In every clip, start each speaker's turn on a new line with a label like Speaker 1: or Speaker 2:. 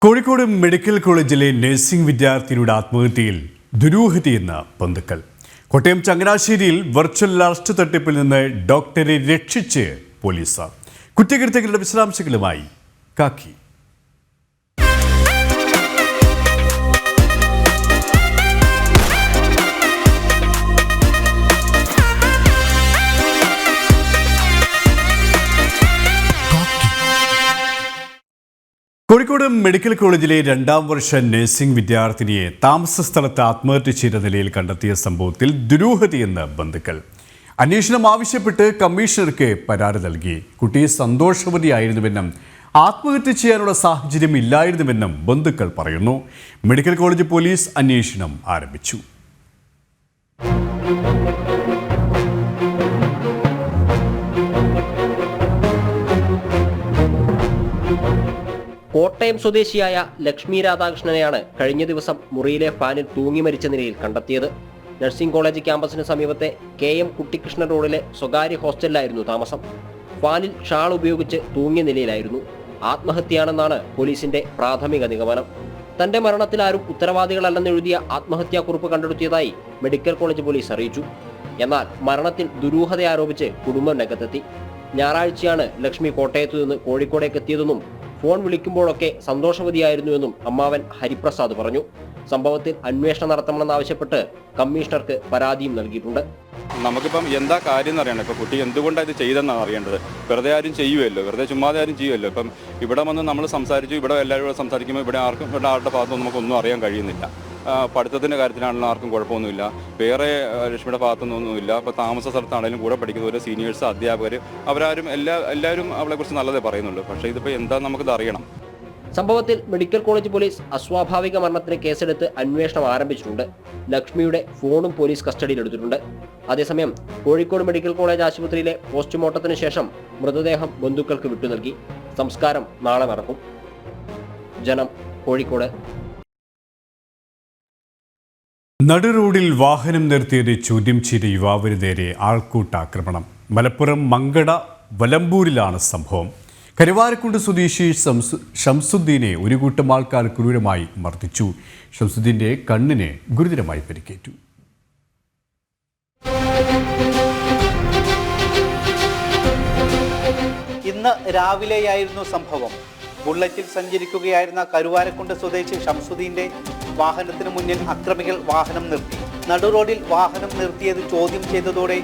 Speaker 1: Kozhikode medical കോളേജിലെ nursing വിദ്യാർത്ഥിനിയുടെ ആത്മഹത്യയിൽ ദുരൂഹതയെന്ന ബന്ധുക്കൾ. കോട്ടയം ചങ്ങനാശ്ശേരിയിൽ വെർച്വൽ അറസ്റ്റ് തട്ടിപ്പിൽ നിന്ന് ഡോക്ടറെ രക്ഷിച്ച് പോലീസ്. കുറ്റകൃത്യങ്ങളുടെ വിശദാംശങ്ങളുമായി കാക്കി. കോഴിക്കോട് മെഡിക്കൽ കോളേജിലെ 2ാം വർഷ നഴ്സിംഗ് വിദ്യാർത്ഥിനിയെ താമസ സ്ഥലത്ത് ആത്മഹത്യ ചെയ്ത നിലയിൽ കണ്ടെത്തിയ സംഭവത്തിൽ ദുരൂഹതയെന്ന് ബന്ധുക്കൾ. അന്വേഷണം ആവശ്യപ്പെട്ട് കമ്മീഷണർക്ക് പരാതി നൽകി. കുട്ടി സന്തോഷവതിയായിരുന്നുവെന്നും ആത്മഹത്യ ചെയ്യാനുള്ള സാഹചര്യം ഇല്ലായിരുന്നുവെന്നും ബന്ധുക്കൾ പറയുന്നു. മെഡിക്കൽ കോളേജ് പോലീസ് അന്വേഷണം ആരംഭിച്ചു.
Speaker 2: കോട്ടയം സ്വദേശിയായ ലക്ഷ്മി രാധാകൃഷ്ണനെയാണ് കഴിഞ്ഞ ദിവസം മുറിയിലെ ഫാനിൽ തൂങ്ങി മരിച്ച നിലയിൽ കണ്ടെത്തിയത്. നഴ്സിംഗ് കോളേജ് ക്യാമ്പസിന് സമീപത്തെ KM കുട്ടിക്കൃഷ്ണൻ റോഡിലെ സ്വകാര്യ ഹോസ്റ്റലിലായിരുന്നു താമസം. ഫാനിൽ ഷാൾ ഉപയോഗിച്ച് തൂങ്ങിയ നിലയിലായിരുന്നു. ആത്മഹത്യയാണെന്നാണ് പോലീസിന്റെ പ്രാഥമിക നിഗമനം. തന്റെ മരണത്തിൽ ആരും ഉത്തരവാദികളല്ലെന്നെഴുതിയ ആത്മഹത്യാക്കുറിപ്പ് കണ്ടെടുത്തിയതായി മെഡിക്കൽ കോളേജ് പോലീസ് അറിയിച്ചു. എന്നാൽ മരണത്തിൽ ദുരൂഹത ആരോപിച്ച് കുടുംബം രംഗത്തെത്തി. ഞായറാഴ്ചയാണ് ലക്ഷ്മി കോട്ടയത്തു നിന്ന് കോഴിക്കോടേക്ക് എത്തിയതെന്നും ഫോൺ വിളിക്കുമ്പോഴൊക്കെ സന്തോഷവതിയായിരുന്നുവെന്നും അമ്മാവൻ ഹരിപ്രസാദ് പറഞ്ഞു. സംഭവത്തിൽ അന്വേഷണം നടത്തണമെന്നാവശ്യപ്പെട്ട് കമ്മീഷണർക്ക് പരാതിയും നൽകിയിട്ടുണ്ട്.
Speaker 3: നമുക്കിപ്പം എന്താ കാര്യം എന്നറിയണം. ഇപ്പം കുട്ടി എന്തുകൊണ്ടാണ് ഇത് ചെയ്തെന്നാണ് അറിയേണ്ടത്. വെറുതെ ആരും ചെയ്യുമല്ലോ, വെറുതെ ചുമ്മാതെ ആരും ചെയ്യുമല്ലോ. ഇപ്പം ഇവിടെ വന്ന് നമ്മൾ സംസാരിച്ചു, ഇവിടെ എല്ലാവരും സംസാരിക്കുമ്പോൾ ഇവിടെ ആരുടെ ഭാഗത്തുനിന്ന് നമുക്കൊന്നും അറിയാൻ കഴിയുന്നില്ല. പഠിത്തത്തിൻ്റെ കാര്യത്തിലാണെങ്കിലും ആർക്കും കുഴപ്പമൊന്നുമില്ല. വേറെ ലക്ഷ്മിയുടെ ഭാഗത്തുനിന്നൊന്നുമില്ല. ഇപ്പോൾ താമസ സ്ഥലത്താണെങ്കിലും കൂടെ പഠിക്കുന്നവർ, സീനിയേഴ്സ്, അധ്യാപകർ, അവരാരും എല്ലാവരും അവളെക്കുറിച്ച് നല്ലതേ പറയുന്നുള്ളൂ. പക്ഷേ ഇതിപ്പോൾ എന്താണെന്ന് നമുക്കത് അറിയണം.
Speaker 2: സംഭവത്തിൽ മെഡിക്കൽ കോളേജ് പോലീസ് അസ്വാഭാവിക മരണത്തിന് കേസെടുത്ത് അന്വേഷണം ആരംഭിച്ചിട്ടുണ്ട്. ലക്ഷ്മിയുടെ ഫോണും പോലീസ് കസ്റ്റഡിയിലെടുത്തിട്ടുണ്ട്. അതേസമയം കോഴിക്കോട് മെഡിക്കൽ കോളേജ് ആശുപത്രിയിലെ പോസ്റ്റ്മോർട്ടത്തിന് ശേഷം മൃതദേഹം ബന്ധുക്കൾക്ക് വിട്ടു നൽകി. സംസ്കാരം നാളെ നടക്കും. ജനം, കോഴിക്കോട്.
Speaker 1: നടുറോഡിൽ വാഹനം നിർത്തിയത് ചോദ്യം ചെയ്ത യുവാവിന് നേരെ ആൾക്കൂട്ടാക്രമണം. മലപ്പുറം മങ്കട വലമ്പൂരിലാണ് സംഭവം. കരുവാരക്കുണ്ട് സ്വദേശി ഷംസുദ്ദീനെ ഒരു കൂട്ടം ആൾക്കാർ ക്രൂരമായി മർദ്ദിച്ചു. ഷംസുദ്ദീന്റെ കണ്ണിന് ഗുരുതരമായി പരിക്കേറ്റു.
Speaker 4: ഇന്ന് രാവിലെയായിരുന്നു സംഭവം. ബുള്ളറ്റിൽ സഞ്ചരിക്കുകയായിരുന്ന കരുവാരക്കുണ്ട് സ്വദേശി ഷംസുദ്ദീന്റെ വാഹനത്തിന് മുന്നിൽ അക്രമികൾ വാഹനം നിർത്തി. നടുറോഡിൽ വാഹനം നിർത്തിയത് ചോദ്യം ചെയ്തതോടെ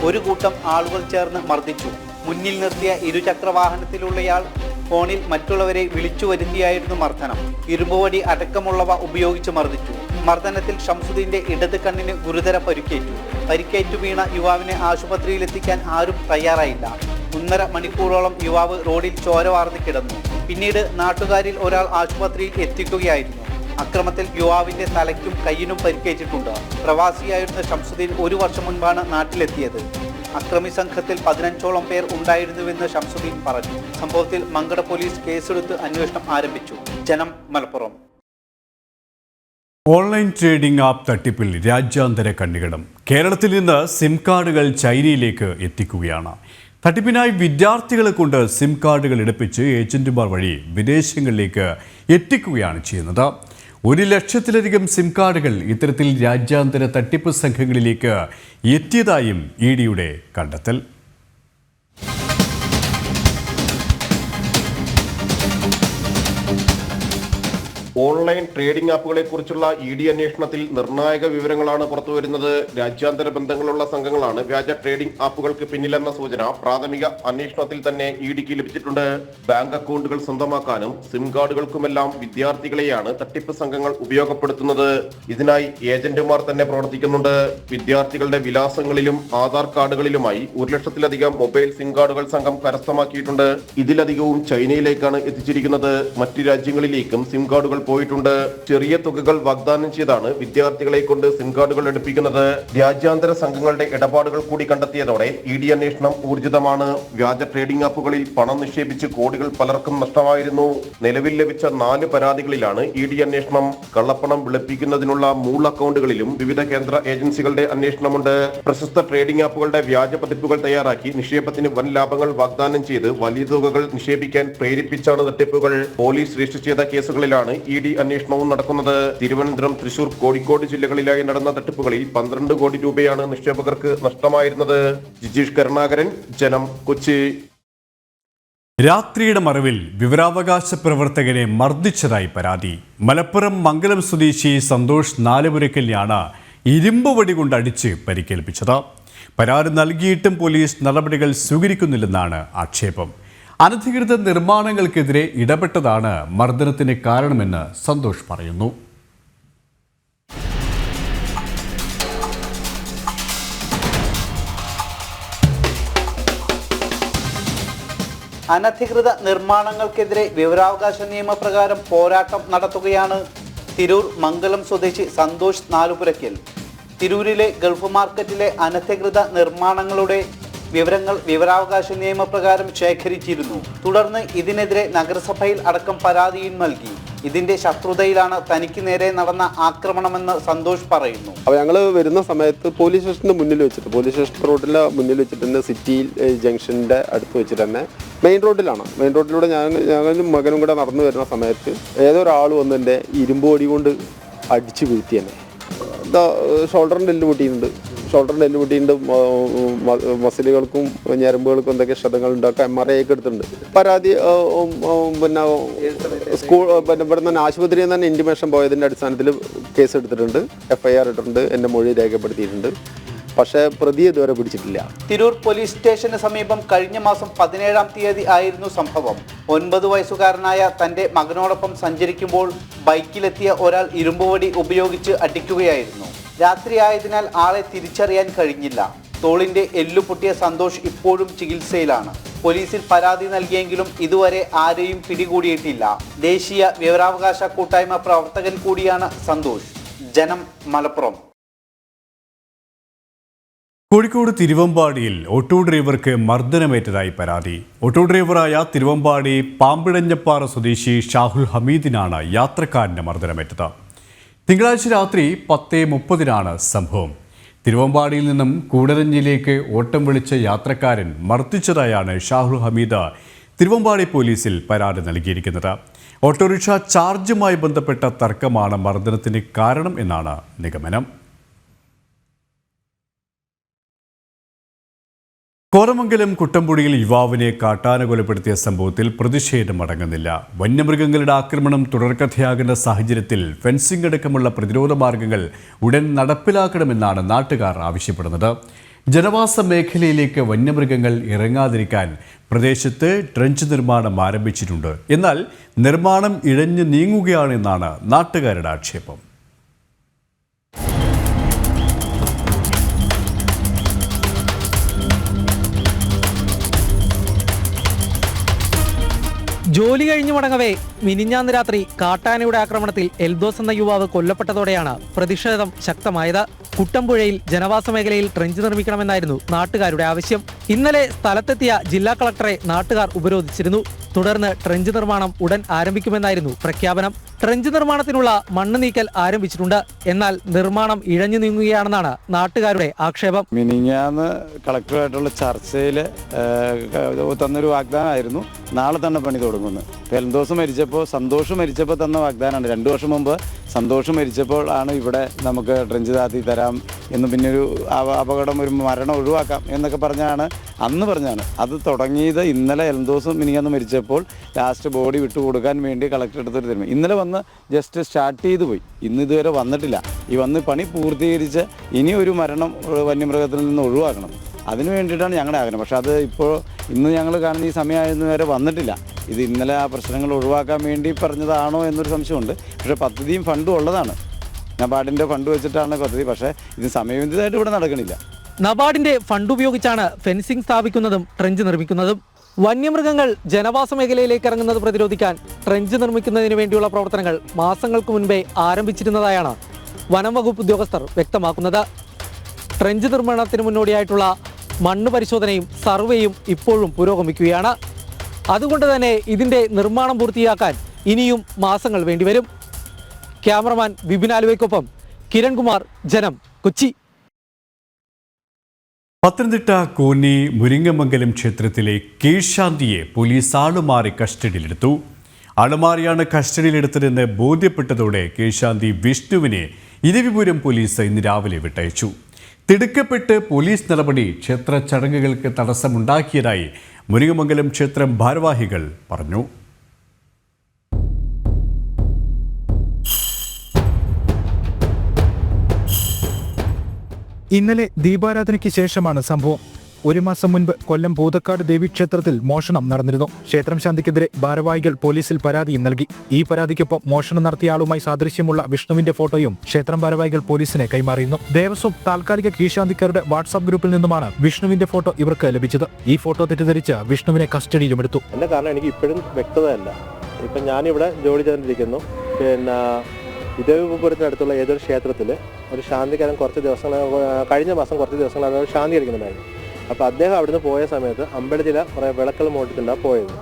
Speaker 4: ഒരു കൂട്ടം ആളുകൾ ചേർന്ന് മർദ്ദിച്ചു. മുന്നിൽ നിർത്തിയ ഇരുചക്ര വാഹനത്തിലുള്ളയാൾ ഫോണിൽ മറ്റുള്ളവരെ വിളിച്ചു വരുത്തിയായിരുന്നു മർദ്ദനം. ഇരുമ്പുവടി അടക്കമുള്ളവ ഉപയോഗിച്ച് മർദ്ദിച്ചു. മർദ്ദനത്തിൽ ഷംസുദ്ദീന്റെ ഇടത് കണ്ണിന് ഗുരുതര പരിക്കേറ്റു വീണ യുവാവിനെ ആശുപത്രിയിലെത്തിക്കാൻ ആരും തയ്യാറായില്ല. 1.5 മണിക്കൂറോളം യുവാവ് റോഡിൽ ചോര വാർന്ന് കിടന്നു. പിന്നീട് നാട്ടുകാരിൽ ഒരാൾ ആശുപത്രിയിൽ എത്തിക്കുകയായിരുന്നു. അക്രമത്തിൽ യുവാവിന്റെ തലയ്ക്കും കയ്യിനും പരിക്കേറ്റിട്ടുണ്ട്. പ്രവാസിയായിരുന്ന ഷംസുദ്ദീൻ 1 വർഷം മുൻപാണ് നാട്ടിലെത്തിയത്. അക്രമി സംഘത്തിൽ 15ഓളം പേർ ഉണ്ടായിരുന്നുവെന്ന് ഷംസുദ്ദീൻ പറഞ്ഞു. സംഭവത്തിൽ മങ്കട പോലീസ് കേസെടുത്ത് അന്വേഷണം ആരംഭിച്ചു. ജനം, മലപ്പുറം.
Speaker 1: ഓൺലൈൻ ട്രേഡിംഗ് ആപ്പ് തട്ടിപ്പിൽ രാജ്യാന്തര കണ്ണികടം. കേരളത്തിൽ നിന്ന് സിം കാർഡുകൾ ചൈനയിലേക്ക് എത്തിക്കുകയാണ്. തട്ടിപ്പിനായി വിദ്യാർത്ഥികളെ കൊണ്ട് സിം കാർഡുകൾ എടുപ്പിച്ച് ഏജന്റുമാർ വഴി വിദേശങ്ങളിലേക്ക് എത്തിക്കുകയാണ് ചെയ്യുന്നത്. 1 ലക്ഷത്തിലധികം സിം കാർഡുകൾ ഇത്തരത്തിൽ രാജ്യാന്തര തട്ടിപ്പ് സംഘങ്ങളിലേക്ക് എത്തിയതായും EDയുടെ കണ്ടെത്തൽ.
Speaker 5: ഓൺലൈൻ ട്രേഡിംഗ് ആപ്പുകളെ കുറിച്ചുള്ള ED അന്വേഷണത്തിൽ നിർണായക വിവരങ്ങളാണ് പുറത്തുവരുന്നത്. രാജ്യാന്തര ബന്ധങ്ങളുള്ള സംഘങ്ങളാണ് വ്യാജ ട്രേഡിംഗ് ആപ്പുകൾക്ക് പിന്നിലെന്ന സൂചന പ്രാഥമിക അന്വേഷണത്തിൽ തന്നെ EDക്ക് ലഭിച്ചിട്ടുണ്ട്. ബാങ്ക് അക്കൗണ്ടുകൾ സ്വന്തമാക്കാനും സിം കാർഡുകൾക്കുമെല്ലാം വിദ്യാർത്ഥികളെയാണ് തട്ടിപ്പ് സംഘങ്ങൾ ഉപയോഗപ്പെടുത്തുന്നത്. ഇതിനായി ഏജന്റുമാർ തന്നെ പ്രവർത്തിക്കുന്നുണ്ട്. വിദ്യാർത്ഥികളുടെ വിലാസങ്ങളിലും ആധാർ കാർഡുകളിലുമായി 1 ലക്ഷത്തിലധികം മൊബൈൽ സിം കാർഡുകൾ സംഘം കരസ്ഥമാക്കിയിട്ടുണ്ട്. ഇതിലധികവും ചൈനയിലേക്കാണ് എത്തിച്ചിരിക്കുന്നത്. മറ്റു രാജ്യങ്ങളിലേക്കും സിം കാർഡുകൾ പോയിട്ടുണ്ട്. ചെറിയ തുകകൾ വാഗ്ദാനം ചെയ്താണ് വിദ്യാർത്ഥികളെ കൊണ്ട് സിം കാർഡുകൾ എടുപ്പിക്കുന്നത്. രാജ്യാന്തര സംഘങ്ങളുടെ ഇടപാടുകൾ കൂടി കണ്ടെത്തിയതോടെ ED അന്വേഷണം ഊർജിതമാണ്. വ്യാജ ട്രേഡിംഗ് ആപ്പുകളിൽ പണം നിക്ഷേപിച്ച് കോടികൾ പലർക്കും നഷ്ടമായിരുന്നു. നിലവിൽ ലഭിച്ച 4 പരാതികളിലാണ് ED അന്വേഷണം. കള്ളപ്പണം വെളുപ്പിക്കുന്നതിനുള്ള 3 അക്കൗണ്ടുകളിലും വിവിധ കേന്ദ്ര ഏജൻസികളുടെ അന്വേഷണമുണ്ട്. പ്രശസ്ത ട്രേഡിംഗ് ആപ്പുകളുടെ വ്യാജ പതിപ്പുകൾ തയ്യാറാക്കി നിക്ഷേപത്തിന് വൻ ലാഭങ്ങൾ വാഗ്ദാനം ചെയ്ത് വലിയ തുകകൾ നിക്ഷേപിക്കാൻ പ്രേരിപ്പിച്ചാണ് തട്ടിപ്പുകൾ. പോലീസ് രജിസ്റ്റർ ചെയ്ത കേസുകളിലാണ് ED അന്വേഷണവും നടക്കുന്നത്. തിരുവനന്തപുരം, തൃശൂർ, കോഴിക്കോട് ജില്ലകളിലായി നടന്ന തട്ടിപ്പുകളിൽ 12 കോടി രൂപയാണ് നിക്ഷേപകർക്ക് നഷ്ടമായിരുന്നത്. ജിജീഷ് കരുണാകരൻ, ജനം, കൊച്ചി.
Speaker 1: രാത്രിയുടെ മറവിൽ വിവരാവകാശ പ്രവർത്തകനെ മർദ്ദിച്ചതായി പരാതി. മലപ്പുറം മംഗലം സ്വദേശി സന്തോഷ് നാലുപുരക്കലിനെയാണ് ഇരുമ്പ് വടി കൊണ്ട് അടിച്ച് പരിക്കേൽപ്പിച്ചത്. പരാതി നൽകിയിട്ടും പോലീസ് നടപടികൾ സ്വീകരിക്കുന്നില്ലെന്നാണ് ആക്ഷേപം. അനധികൃത നിർമ്മാണങ്ങൾക്കെതിരെ ഇടപെട്ടതാണ് മർദ്ദനത്തിന് കാരണമെന്ന് സന്തോഷ് പറയുന്നു.
Speaker 4: അനധികൃത നിർമ്മാണങ്ങൾക്കെതിരെ വിവരാവകാശ നിയമപ്രകാരം പോരാട്ടം നടത്തുകയാണ് തിരൂർ മംഗലം സ്വദേശി സന്തോഷ് നാലുപുരയ്ക്കൽ. തിരൂരിലെ ഗൾഫ് മാർക്കറ്റിലെ അനധികൃത നിർമ്മാണങ്ങളുടെ വിവരങ്ങൾ വിവരാവകാശ നിയമപ്രകാരം ശേഖരിച്ചിരുന്നു. തുടർന്ന് ഇതിനെതിരെ നഗരസഭയിൽ അടക്കം പരാതിയും നൽകി. ഇതിന്റെ ശത്രുതയിലാണ് തനിക്ക് നേരെ നടന്ന ആക്രമണമെന്ന് സന്തോഷ് പറയുന്നു.
Speaker 6: അപ്പോൾ ഞങ്ങൾ വരുന്ന സമയത്ത് പോലീസ് സ്റ്റേഷൻ്റെ മുന്നിൽ വെച്ചിട്ട്, പോലീസ് സ്റ്റേഷൻ റോഡിൻ്റെ മുന്നിൽ വെച്ചിട്ട് തന്നെ സിറ്റി ജംഗ്ഷൻ്റെ അടുത്ത് വെച്ചിട്ട് തന്നെ മെയിൻ റോഡിലാണ്. മെയിൻ റോഡിലൂടെ ഞാനും മകനും കൂടെ നടന്നു വരുന്ന സമയത്ത് ഏതൊരാൾ വന്ന് എൻ്റെ ഇരുമ്പ് വടി കൊണ്ട് അടിച്ച് വീഴ്ത്തി തന്നെ. ഷോൾഡറിൻ്റെ എല്ല് പൊട്ടിയിട്ടുണ്ട്. മസിലുകൾക്കും ഞരമ്പുകൾക്കും എന്തൊക്കെ ക്ഷതങ്ങളുണ്ട്. ഒക്കെ MRI ഒക്കെ എടുത്തിട്ടുണ്ട്. പരാതി പിന്നെ ഇവിടെ നിന്ന് ആശുപത്രിയിൽ നിന്ന് തന്നെ ഇൻറ്റിമേഷൻ പോയതിൻ്റെ അടിസ്ഥാനത്തിൽ കേസ് എടുത്തിട്ടുണ്ട്. FIR ഇട്ടിട്ടുണ്ട്. എൻ്റെ മൊഴി രേഖപ്പെടുത്തിയിട്ടുണ്ട്. പക്ഷേ പ്രതിയെ ഇതുവരെ പിടിച്ചിട്ടില്ല.
Speaker 4: തിരൂർ പോലീസ് സ്റ്റേഷന് സമീപം കഴിഞ്ഞ മാസം 17-ാം തീയതി ആയിരുന്നു സംഭവം. 9 വയസ്സുകാരനായ തൻ്റെ മകനോടൊപ്പം സഞ്ചരിക്കുമ്പോൾ ബൈക്കിലെത്തിയ ഒരാൾ ഇരുമ്പുവടി ഉപയോഗിച്ച് അടിക്കുകയായിരുന്നു. രാത്രിയായതിനാൽ ആളെ തിരിച്ചറിയാൻ കഴിഞ്ഞില്ല. തോളിന്റെ എല്ലു പൊട്ടിയ സന്തോഷ് ഇപ്പോഴും ചികിത്സയിലാണ്. പോലീസിൽ പരാതി നൽകിയെങ്കിലും ഇതുവരെ ആരെയും പിടികൂടിയിട്ടില്ല. ദേശീയ വിവരാവകാശ കൂട്ടായ്മ പ്രവർത്തകൻ കൂടിയാണ് സന്തോഷ്. ജനം, മലപ്പുറം.
Speaker 1: കോഴിക്കോട് തിരുവമ്പാടിയിൽ ഓട്ടോ ഡ്രൈവർക്ക് മർദ്ദനമേറ്റതായി പരാതി. ഓട്ടോ ഡ്രൈവറായ തിരുവമ്പാടി പാമ്പിഴഞ്ഞപ്പാറ സ്വദേശി ഷാഹുൽ ഹമീദിനാണ് യാത്രക്കാരൻ്റെ മർദ്ദനമേറ്റത്. തിങ്കളാഴ്ച രാത്രി 10:30 സംഭവം. തിരുവമ്പാടിയിൽ നിന്നും കൂടരഞ്ഞിലേക്ക് ഓട്ടം വിളിച്ച യാത്രക്കാരൻ മർദ്ദിച്ചതായാണ് ഷാഹുൽ ഹമീദ് തിരുവമ്പാടി പോലീസിൽ പരാതി നൽകിയിരിക്കുന്നത്. ഓട്ടോറിക്ഷ ചാർജുമായി ബന്ധപ്പെട്ട തർക്കമാണ് മർദ്ദനത്തിന് കാരണം എന്നാണ് നിഗമനം. കോരമംഗലം കുട്ടമ്പുഴയിൽ യുവാവിനെ കാട്ടാന കൊലപ്പെടുത്തിയ സംഭവത്തിൽ പ്രതിഷേധം അടങ്ങുന്നില്ല. വന്യമൃഗങ്ങളുടെ ആക്രമണം തുടർക്കഥയാകുന്ന സാഹചര്യത്തിൽ ഫെൻസിംഗ് അടക്കമുള്ള പ്രതിരോധ മാർഗങ്ങൾ ഉടൻ നടപ്പിലാക്കണമെന്നാണ് നാട്ടുകാർ ആവശ്യപ്പെടുന്നത്. ജനവാസ മേഖലയിലേക്ക് വന്യമൃഗങ്ങൾ ഇറങ്ങാതിരിക്കാൻ പ്രദേശത്ത് ട്രെഞ്ച് നിർമ്മാണം ആരംഭിച്ചിട്ടുണ്ട്. എന്നാൽ നിർമ്മാണം ഇഴഞ്ഞു നീങ്ങുകയാണെന്നാണ് നാട്ടുകാരുടെ ആക്ഷേപം.
Speaker 7: ജോലി കഴിഞ്ഞു മടങ്ങവേ മിനിഞ്ഞാന്ന് രാത്രി കാട്ടാനയുടെ ആക്രമണത്തിൽ എൽദോസ് എന്ന യുവാവ് കൊല്ലപ്പെട്ടതോടെയാണ് പ്രതിഷേധം ശക്തമായത്. കുട്ടമ്പുഴയിൽ ജനവാസ മേഖലയിൽ ട്രെഞ്ച് നിർമ്മിക്കണമെന്നായിരുന്നു നാട്ടുകാരുടെ ആവശ്യം. ഇന്നലെ സ്ഥലത്തെത്തിയ ജില്ലാ കളക്ടറെ നാട്ടുകാർ ഉപരോധിച്ചിരുന്നു. തുടർന്ന് ട്രെഞ്ച് നിർമ്മാണം ഉടൻ ആരംഭിക്കുമെന്നായിരുന്നു പ്രഖ്യാപനം. ട്രെഞ്ച് നിർമ്മാണത്തിനുള്ള മണ്ണ് നീക്കൽ ആരംഭിച്ചിട്ടുണ്ട്. എന്നാൽ നിർമ്മാണം ഇഴഞ്ഞു നീങ്ങുകയാണെന്നാണ് നാട്ടുകാരുടെ ആക്ഷേപം.
Speaker 8: മിനിഞ്ഞാന്ന് കളക്ടറുമായിട്ടുള്ള ചർച്ചയിൽ തന്നൊരു വാഗ്ദാനമായിരുന്നു നാളെ തന്നെ പണി തുടങ്ങുന്നു. എൽദോസ് മരിച്ചപ്പോൾ, സന്തോഷ് മരിച്ചപ്പോൾ തന്ന വാഗ്ദാനമാണ്. 2 വർഷം മുമ്പ് സന്തോഷ് മരിച്ചപ്പോൾ ആണ് ഇവിടെ നമുക്ക് ട്രെഞ്ച് താത്തി തരാം എന്ന്, പിന്നെ ഒരു അപകടം, ഒരു മരണം ഒഴിവാക്കാം എന്നൊക്കെ പറഞ്ഞാണ് അന്ന് പറഞ്ഞാണ്. അത് തുടങ്ങിയത് ഇന്നലെ എൽദോസ് മിനിഞ്ഞാന്ന് മരിച്ചപ്പോൾ ലാസ്റ്റ് ബോഡി വിട്ടുകൊടുക്കാൻ വേണ്ടി കളക്ടർ എടുത്തൊരു തീരുമാനം. ഇന്നലെ വന്ന് ജസ്റ്റ് സ്റ്റാർട്ട് ചെയ്തു പോയി. ഇന്ന് ഇതുവരെ വന്നിട്ടില്ല. ഈ വന്ന് പണി പൂർത്തീകരിച്ച് ഇനി ഒരു മരണം വന്യമൃഗത്തിൽ നിന്ന് ഒഴിവാക്കണം. അതിന് വേണ്ടിയിട്ടാണ് ഞങ്ങളുടെ ആഗ്രഹം. പക്ഷെ അത് ഇപ്പോൾ ഇന്ന് ഞങ്ങൾ കാണുന്ന ഈ സമയമായിരുന്നു വരെ വന്നിട്ടില്ല. ഇത് ഇന്നലെ ആ പ്രശ്നങ്ങൾ ഒഴിവാക്കാൻ വേണ്ടി പറഞ്ഞതാണോ എന്നൊരു സംശയമുണ്ട്. പക്ഷേ പദ്ധതിയും ഫണ്ടും ഉള്ളതാണ്. നബാർഡിൻ്റെ ഫണ്ട് വെച്ചിട്ടാണ് പദ്ധതി. പക്ഷേ ഇത് സമയബന്ധിതമായിട്ട് ഇവിടെ നടക്കണില്ല.
Speaker 7: നബാർഡിന്റെ ഫണ്ട് ഉപയോഗിച്ചാണ് ഫെൻസിംഗ് സ്ഥാപിക്കുന്നതും ട്രെഞ്ച് നിർമ്മിക്കുന്നതും. വന്യമൃഗങ്ങൾ ജനവാസ മേഖലയിലേക്ക് ഇറങ്ങുന്നത് പ്രതിരോധിക്കാൻ ട്രെഞ്ച് നിർമ്മിക്കുന്നതിന് വേണ്ടിയുള്ള പ്രവർത്തനങ്ങൾ മാസങ്ങൾക്ക് മുൻപേ ആരംഭിച്ചിരുന്നതായാണ് വനം വകുപ്പ് ഉദ്യോഗസ്ഥർ വ്യക്തമാക്കുന്നത്. ട്രെഞ്ച് നിർമ്മാണത്തിന് മുന്നോടിയായിട്ടുള്ള മണ്ണ് പരിശോധനയും സർവേയും ഇപ്പോഴും പുരോഗമിക്കുകയാണ്. അതുകൊണ്ട് തന്നെ ഇതിൻ്റെ നിർമ്മാണം പൂർത്തിയാക്കാൻ ഇനിയും മാസങ്ങൾ വേണ്ടിവരും. ക്യാമറമാൻ വിപിൻ ആലുവയ്ക്കൊപ്പം കിരൺകുമാർ, ജനം, കൊച്ചി.
Speaker 1: പത്തനംതിട്ട കോന്നി മുരിങ്ങമംഗലം ക്ഷേത്രത്തിലെ കീഴ്ശാന്തിയെ പോലീസ് ആളുമാറി കസ്റ്റഡിയിലെടുത്തു. ആളുമാറിയാണ് കസ്റ്റഡിയിലെടുത്തതെന്ന് ബോധ്യപ്പെട്ടതോടെ കീഴ്ശാന്തി വിഷ്ണുവിനെ ഇരവിപുരം പോലീസ് ഇന്ന് രാവിലെ വിട്ടയച്ചു. തിടുക്കപ്പെട്ട് പോലീസ് നടപടി ക്ഷേത്ര ചടങ്ങുകൾക്ക് തടസ്സമുണ്ടാക്കിയതായി മുരിങ്ങമംഗലം ക്ഷേത്രം ഭാരവാഹികൾ പറഞ്ഞു.
Speaker 9: ഇന്നലെ ദീപാരാധനയ്ക്ക് ശേഷമാണ് സംഭവം. ഒരു മാസം മുൻപ് കൊല്ലം പൂതക്കാട് ദേവീക്ഷേത്രത്തിൽ മോഷണം നടന്നിരുന്നു. ക്ഷേത്രം ശാന്തിക്കെതിരെ ഭാരവാഹികൾ പോലീസിൽ പരാതിയും നൽകി. ഈ പരാതിക്കൊപ്പം മോഷണം നടത്തിയ ആളുമായി സാദൃശ്യമുള്ള വിഷ്ണുവിന്റെ ഫോട്ടോയും ക്ഷേത്രം ഭാരവാഹികൾ പോലീസിനെ കൈമാറിയിരുന്നു. ദേവസ്വം താൽക്കാലിക കീഴ്ശാന്തിക്കാരുടെ വാട്സാപ്പ് ഗ്രൂപ്പിൽ നിന്നുമാണ് വിഷ്ണുവിന്റെ ഫോട്ടോ ഇവർക്ക് ലഭിച്ചത്. ഈ ഫോട്ടോ തെറ്റിദ്ധരിച്ച് വിഷ്ണുവിനെ കസ്റ്റഡിയിലുമെടുത്തു.
Speaker 10: എന്റെ കാരണം എനിക്ക് ഇപ്പോഴും വ്യക്തതയല്ല. ഇപ്പം ഞാനിവിടെ ജോലി ചെയ്തിരിക്കുന്നു. ഇരവിപുരത്തിനടുത്തുള്ള ഏതൊരു ക്ഷേത്രത്തിൽ ഒരു ശാന്തിക്കാരൻ കഴിഞ്ഞ മാസം കുറച്ച് ദിവസങ്ങൾ ശാന്തി അടിക്കുന്നുണ്ടായിരുന്നു. അപ്പോൾ അദ്ദേഹം അവിടുന്ന് പോയ സമയത്ത് അമ്പലത്തിലെ കുറേ വിളക്കൾ മോട്ടിട്ടുണ്ടാണ് പോയത്.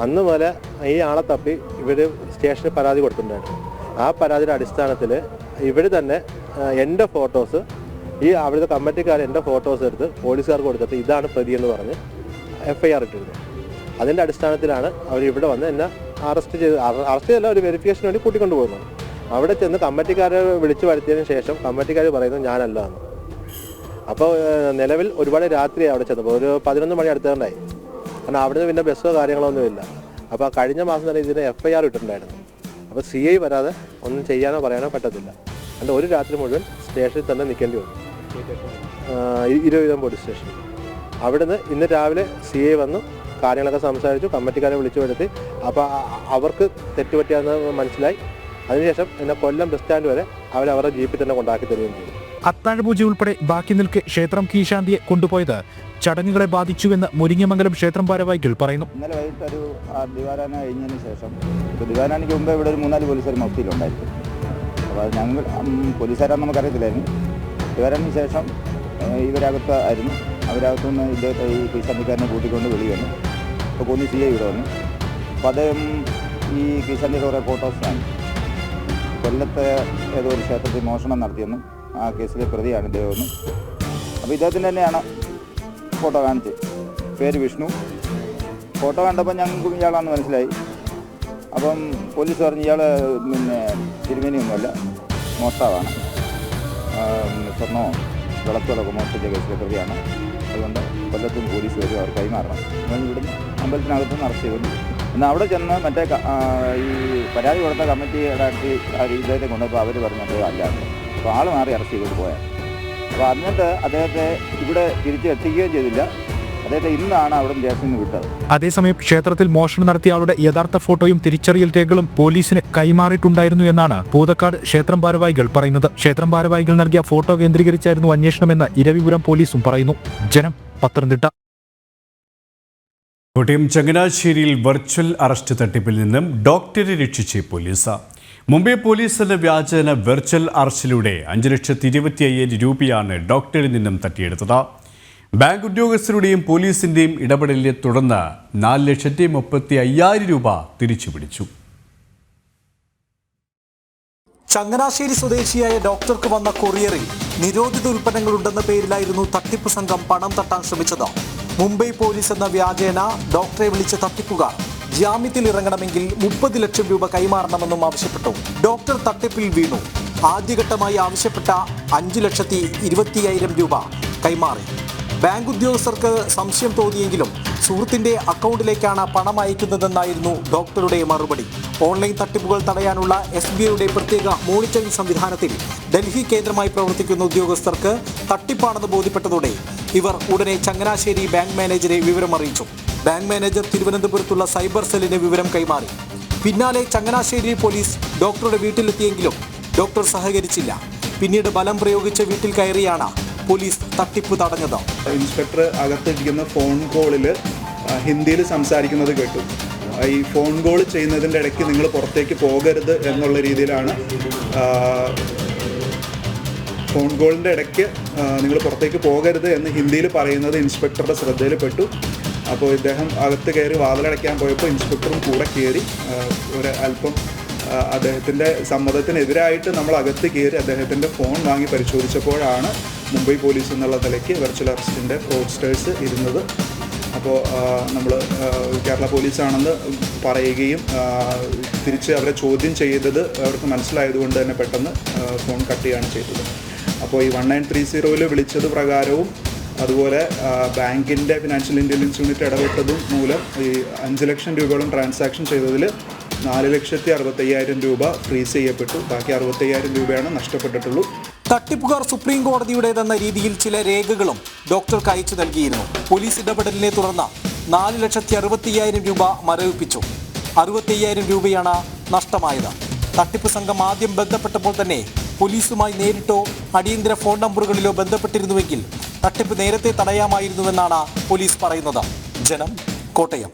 Speaker 10: അന്ന് മുതൽ ഈ ആളെ തപ്പി ഇവർ സ്റ്റേഷനിൽ പരാതി കൊടുത്തിട്ടുണ്ടായിരുന്നു. ആ പരാതിയുടെ അടിസ്ഥാനത്തിൽ ഇവർ തന്നെ എൻ്റെ ഫോട്ടോസ്, ഈ അവിടുത്തെ കമ്മിറ്റിക്കാർ എൻ്റെ ഫോട്ടോസ് എടുത്ത് പോലീസുകാർക്ക് കൊടുത്തിട്ട് ഇതാണ് പ്രതി എന്ന് പറഞ്ഞ് FIR ഇട്ടിരുന്നു. അതിൻ്റെ അടിസ്ഥാനത്തിലാണ് അവർ ഇവിടെ വന്ന് എന്നെ അറസ്റ്റ് ചെയ്തല്ല, ഒരു വെരിഫിക്കേഷന് വേണ്ടി കൂട്ടിക്കൊണ്ടു പോകുന്നു. അവിടെ ചെന്ന് കമ്മിറ്റിക്കാരെ വിളിച്ചു വരുത്തിയതിന് ശേഷം കമ്മിറ്റിക്കാർ പറയുന്നത് ഞാനല്ല എന്ന്. അപ്പോൾ നിലവിൽ ഒരുപാട് രാത്രി അവിടെ ചെന്നപ്പോൾ ഒരു 11 മണി അടുത്തുണ്ടായി. കാരണം അവിടുന്ന് പിന്നെ ബസ്സോ കാര്യങ്ങളൊന്നുമില്ല. അപ്പോൾ കഴിഞ്ഞ മാസം തന്നെ ഇതിന് FIR ഇട്ടിട്ടുണ്ടായിരുന്നു. അപ്പോൾ CI വരാതെ ഒന്നും ചെയ്യാനോ പറയാനോ പറ്റത്തില്ല. അതുകൊണ്ട് ഒരു രാത്രി മുഴുവൻ സ്റ്റേഷനിൽ തന്നെ നിൽക്കേണ്ടി വന്നു, ഇരവിപുരം പോലീസ് സ്റ്റേഷനിൽ. അവിടുന്ന് ഇന്ന് രാവിലെ CI വന്നു കാര്യങ്ങളൊക്കെ സംസാരിച്ചു, കമ്മിറ്റിക്കാരെ വിളിച്ചു വരുത്തി. അപ്പോൾ അവർക്ക് തെറ്റുപറ്റിയാന്ന് മനസ്സിലായി. അതിനുശേഷം എന്നെ കൊല്ലം ബസ് സ്റ്റാൻഡ് വരെ അവരവരുടെ ജീപ്പിൽ തന്നെ കൊണ്ടാക്കി തരികയും ചെയ്തു.
Speaker 9: അത്താഴപൂജ ഉൾപ്പെടെ ബാക്കി നിൽക്കെ ക്ഷേത്രം കീഴ്ശാന്തിയെ കൊണ്ടുപോയത് ചടങ്ങുകളെ ബാധിച്ചുവെന്ന് മുരിങ്ങമംഗലം ക്ഷേത്രം ഭാരവാഹികൾ പറയുന്നു.
Speaker 8: ഇന്നലെ വൈകിട്ട് ഒരു ദിവാരാധന കഴിഞ്ഞതിന് ശേഷം, ദിവാരാധനയ്ക്ക് മുമ്പ് ഇവിടെ ഒരു 3-4 പോലീസുകാർ മഫ്തിയിലുണ്ടായിരുന്നു. അപ്പോൾ അത് ഞങ്ങൾ പോലീസുകാരാണെന്ന് നമുക്കറിയത്തില്ലായിരുന്നു. ദിവാരാധനയ്ക്ക് ശേഷം ഇവരകത്ത് ആയിരുന്നു. അവരകത്തുനിന്ന് ഇദ്ദേഹത്തെ ഈ കീഴ്ശാന്തിക്കാരനെ കൂട്ടിക്കൊണ്ട് വെളി വന്നു. അപ്പോൾ കോന്നി CI ഇവിടെ വന്നു. അപ്പോൾ അദ്ദേഹം ഈ കീഴ്ശാന്തിയുടെ കുറേ ഫോട്ടോസ് വാങ്ങി. കൊല്ലത്തെ ഏതോ ഒരു ക്ഷേത്രത്തിൽ മോഷണം നടത്തിയെന്നും ആ കേസിലെ പ്രതിയാണ് ഇദ്ദേഹമെന്നും. അപ്പോൾ ഇദ്ദേഹത്തിൻ്റെ തന്നെയാണ് ഫോട്ടോ കാണിച്ചത്. പേര് വിഷ്ണു. ഫോട്ടോ കണ്ടപ്പോൾ ഞങ്ങൾക്ക് ഇയാളാണെന്ന് മനസ്സിലായി. അപ്പം പോലീസ് പറഞ്ഞ് ഇയാൾ തിരുമേനിയൊന്നുമല്ല, മോഷ്ടാവാണ്, സ്വർണ്ണമോ വിളക്കുകളൊക്കെ മോഷ്ടിച്ച കേസിലെ പ്രതിയാണ്. അതുകൊണ്ട് കൊല്ലത്തും പോലീസ് വരും, അവർ കൈമാറണം. അതുകൊണ്ട് ഇവിടുന്ന് അമ്പലത്തിനകത്തുനിന്ന് അറസ്റ്റ് ചെയ്തു. എന്നാൽ അവിടെ ചെന്ന് മറ്റേ ഈ പരാതി കൊടുത്ത കമ്മിറ്റിയുടെ അടുത്ത് ഇദ്ദേഹത്തെ കൊണ്ടുപോയി അവർ പറഞ്ഞത് അല്ലാണ്ട്. അപ്പോൾ ആൾ മാറി അറസ്റ്റ് ചെയ്തിട്ട് പോയാൽ. അപ്പോൾ എന്നിട്ട് അദ്ദേഹത്തെ ഇവിടെ തിരിച്ചെത്തിക്കുകയും ചെയ്തില്ല. അദ്ദേഹത്തെ ഇന്നാണ് അവിടെ സ്റ്റേഷനിൽ നിന്ന് വിട്ടത്.
Speaker 9: അതേസമയം ക്ഷേത്രത്തിൽ മോഷണം നടത്തിയ ആളുടെ യഥാർത്ഥ ഫോട്ടോയും തിരിച്ചറിയൽ രേഖകളും പോലീസിന് കൈമാറിയിട്ടുണ്ടായിരുന്നു എന്നാണ് പൂതക്കാട് ക്ഷേത്രം ഭാരവാഹികൾ പറയുന്നത്. ക്ഷേത്രം ഭാരവാഹികൾ നൽകിയ ഫോട്ടോ കേന്ദ്രീകരിച്ചായിരുന്നു അന്വേഷണമെന്ന് ഇരവിപുരം പോലീസും പറയുന്നു. ജനം, പത്തനംതിട്ട.
Speaker 1: കോട്ടയം ചങ്ങനാശ്ശേരിയിൽ വെർച്വൽ അറസ്റ്റ് തട്ടിപ്പിൽ നിന്നും ഡോക്ടറെ രക്ഷിച്ച് പോലീസ്. മുംബൈ പോലീസിന്റെ വ്യാജേന വെർച്വൽ അറസ്റ്റിലൂടെ 5,25,000 രൂപയാണ് ഡോക്ടറിൽ നിന്നും തട്ടിയെടുത്തത്. ബാങ്ക് ഉദ്യോഗസ്ഥരുടെയും പോലീസിന്റെയും ഇടപെടലിനെ തുടർന്ന് 4,35,000 രൂപ തിരിച്ചുപിടിച്ചു.
Speaker 11: ചങ്ങനാശ്ശേരി സ്വദേശിയായ ഡോക്ടർക്ക് വന്ന കൊറിയറിൽ നിരോധിത ഉൽപ്പന്നങ്ങളുണ്ടെന്ന പേരിലായിരുന്നു തട്ടിപ്പ് സംഘം പണം തട്ടാൻ ശ്രമിച്ചത്. മുംബൈ പോലീസ് എന്ന വ്യാജേന ഡോക്ടറെ വിളിച്ച തട്ടിപ്പുകാർ ജാമ്യത്തിൽ ഇറങ്ങണമെങ്കിൽ 30 ലക്ഷം രൂപ കൈമാറണമെന്നും ആവശ്യപ്പെട്ടു. ഡോക്ടർ തട്ടിപ്പിൽ വീണു. ആദ്യഘട്ടമായി ആവശ്യപ്പെട്ട 5,20,000 രൂപ കൈമാറി. ബാങ്ക് ഉദ്യോഗസ്ഥർക്ക് സംശയം തോന്നിയെങ്കിലും സുഹൃത്തിന്റെ അക്കൗണ്ടിലേക്കാണ് പണം അയക്കുന്നതെന്നായിരുന്നു ഡോക്ടറുടെ മറുപടി. ഓൺലൈൻ തട്ടിപ്പുകൾ തടയാനുള്ള SBIയുടെ പ്രത്യേക മോണിറ്ററിംഗ് സംവിധാനത്തിൽ ഡൽഹി കേന്ദ്രമായി പ്രവർത്തിക്കുന്ന ഉദ്യോഗസ്ഥർക്ക് തട്ടിപ്പാണെന്ന് ബോധ്യപ്പെട്ടതോടെ ഇവർ ഉടനെ ചങ്ങനാശ്ശേരി ബാങ്ക് മാനേജരെ വിവരമറിയിച്ചു. ബാങ്ക് മാനേജർ തിരുവനന്തപുരത്തുള്ള സൈബർ സെല്ലിന് വിവരം കൈമാറി. പിന്നാലെ ചങ്ങനാശ്ശേരി പോലീസ് ഡോക്ടറുടെ വീട്ടിലെത്തിയെങ്കിലും ഡോക്ടർ സഹകരിച്ചില്ല. പിന്നീട് ബലം പ്രയോഗിച്ച വീട്ടിൽ കയറിയാണ് പോലീസ് തട്ടിപ്പ് തടഞ്ഞത്.
Speaker 12: ഇൻസ്പെക്ടർ അകത്തിരിക്കുന്ന ഫോൺ കോളിൽ ഹിന്ദിയിൽ സംസാരിക്കുന്നത് കേട്ടു. ഈ ഫോൺ കോൾ ചെയ്യുന്നതിൻ്റെ ഇടയ്ക്ക് നിങ്ങൾ പുറത്തേക്ക് പോകരുത് എന്നുള്ള രീതിയിലാണ് ഫോൺ കോളിൻ്റെ ഇടയ്ക്ക് നിങ്ങൾ പുറത്തേക്ക് പോകരുത് എന്ന് ഹിന്ദിയിൽ പറയുന്നത് ഇൻസ്പെക്ടറുടെ ശ്രദ്ധയിൽപ്പെട്ടു. അപ്പോൾ ഇദ്ദേഹം അകത്ത് കയറി വാതിലടയ്ക്കാൻ പോയപ്പോൾ ഇൻസ്പെക്ടറും കൂടെ കയറി അല്പം അദ്ദേഹത്തിൻ്റെ സമ്മതത്തിനെതിരായിട്ട് നമ്മൾ അകത്ത് കയറി അദ്ദേഹത്തിൻ്റെ ഫോൺ വാങ്ങി പരിശോധിച്ചപ്പോഴാണ് മുംബൈ പോലീസ് എന്നുള്ള നിലയ്ക്ക് വെർച്വൽ അറസ്റ്റിൻ്റെ ഫ്രോഡ്സ്റ്റേഴ്സ് ഇരുന്നത്. അപ്പോൾ നമ്മൾ കേരള പോലീസാണെന്ന് പറയുകയും തിരിച്ച് അവരെ ചോദ്യം ചെയ്തത് അവർക്ക് മനസ്സിലായതുകൊണ്ട് തന്നെ പെട്ടെന്ന് ഫോൺ കട്ട് ചെയ്യുകയാണ് ചെയ്തത്. അപ്പോൾ ഈ 1930 വിളിച്ചത് പ്രകാരവും അതുപോലെ ബാങ്കിൻ്റെ ഫിനാൻഷ്യൽ ഇൻ്റലിജൻസ് യൂണിറ്റ് ഇടപെട്ടതും മൂലം ഈ 5 ലക്ഷം രൂപയോളം ട്രാൻസാക്ഷൻ ചെയ്തതിൽ 4,65,000 രൂപ ഫ്രീസ് ചെയ്യപ്പെട്ടു. ബാക്കി 65,000 രൂപയാണ് നഷ്ടപ്പെട്ടിട്ടുള്ളൂ.
Speaker 11: തട്ടിപ്പുകാർ സുപ്രീം കോടതിയുടേതെന്ന രീതിയിൽ ചില രേഖകളും ഡോക്ടർക്ക് അയച്ചു നൽകിയിരുന്നു. പോലീസ് ഇടപെടലിനെ തുടർന്ന് 4,60,000 രൂപ മരവിപ്പിച്ചു. 65,000 രൂപയാണ് നഷ്ടമായത്. തട്ടിപ്പ് സംഘം ആദ്യം ബന്ധപ്പെട്ടപ്പോൾ തന്നെ പോലീസുമായി നേരിട്ടോ അടിയന്തര ഫോൺ നമ്പറുകളിലോ ബന്ധപ്പെട്ടിരുന്നുവെങ്കിൽ തട്ടിപ്പ് നേരത്തെ തടയാമായിരുന്നുവെന്നാണ് പോലീസ് പറയുന്നത്. ജനം, കോട്ടയം.